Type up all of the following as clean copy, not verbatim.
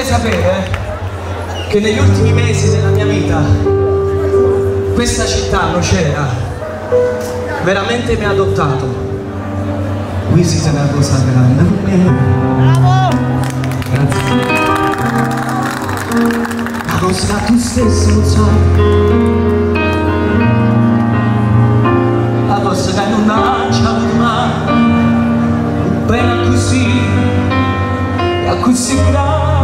sapere che negli ultimi mesi della mia vita questa città, Nocera, veramente mi ha adottato. Qui siete una cosa grande per me. Bravo! Grazie. La cosa tu stesso lo sai. La cosa che non ha avuto mai. Bene così, è così grande.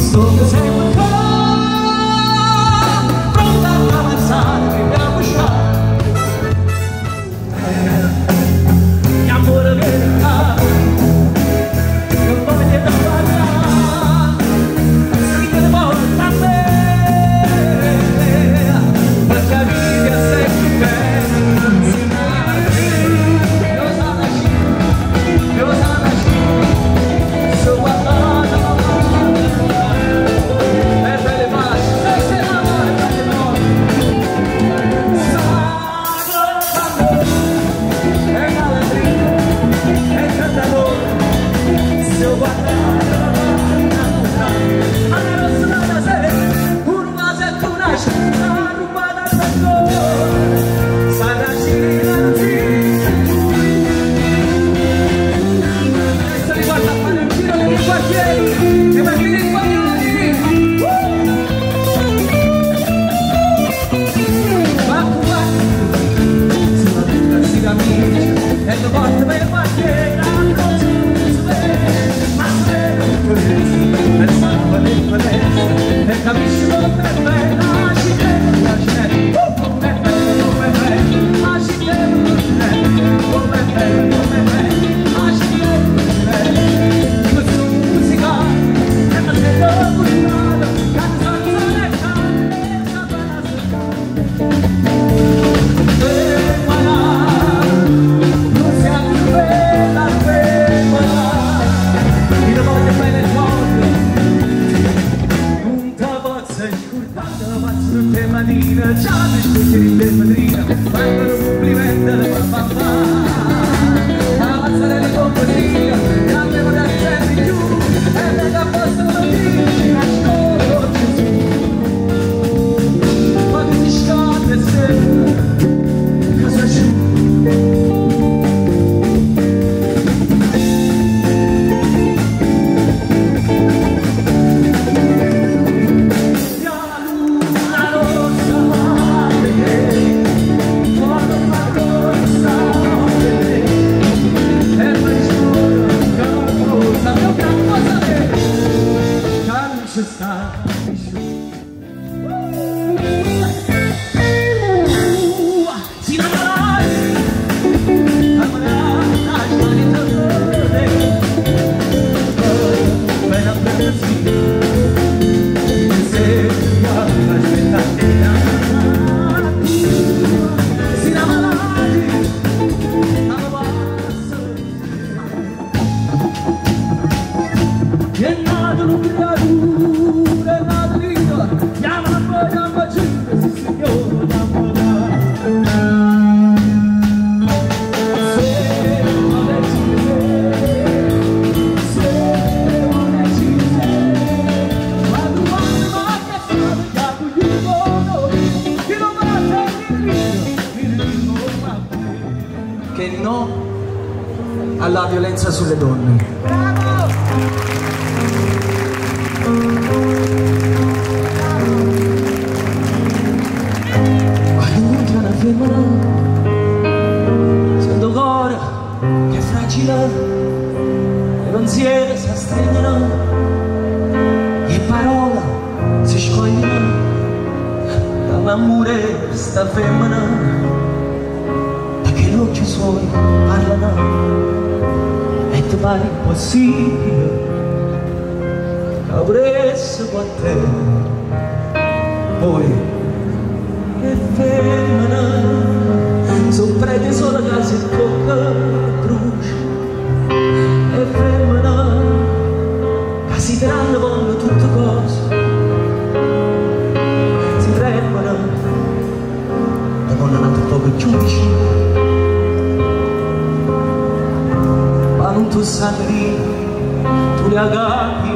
Rosa, no alla violenza sulle donne. Bravo! Quando incontra una femmina, sento cuore che è fragile, le pensieri si stringono, le parole si sciogliono, dall'amore sta femmina, perché gli occhi suoi parlano, e ti pare impossibile che avresti con te. Poi che femmina, sono prete solo che si tocca brucia, e femmina che si tranne con tutte cose, si tremano e vanno un po' più vicino, ma non tu sai, tu le agapi,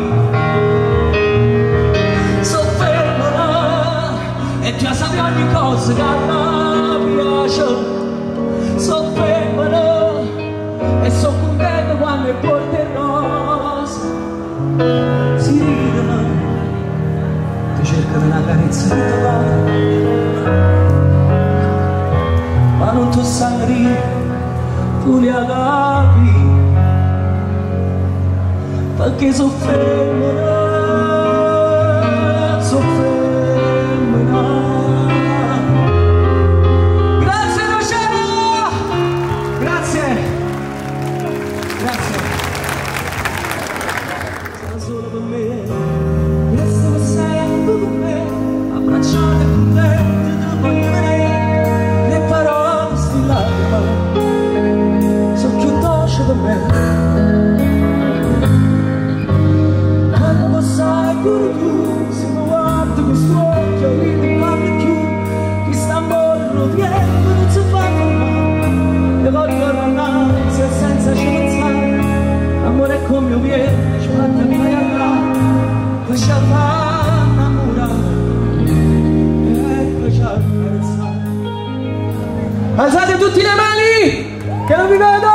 e già sapi ogni cosa che a me piace, sono femmina e sono contenta quando è porte rosa, si ridono, ti cercano una carezza di tuo cuore, ma non tu sai, tu li agapi, perché sono femmina, sono femmina. Quando sai pure tu, se mi guardi questo occhio, io non guardo più, che sta amore non viene, non si fa fermare, le voglio l'ansia senza ci pensare, l'amore è come io viene, ci fatta mai andare, poi ci fa innamorare, e poi ci accarezzare. Alzate tutti le mani, che non vi vedo!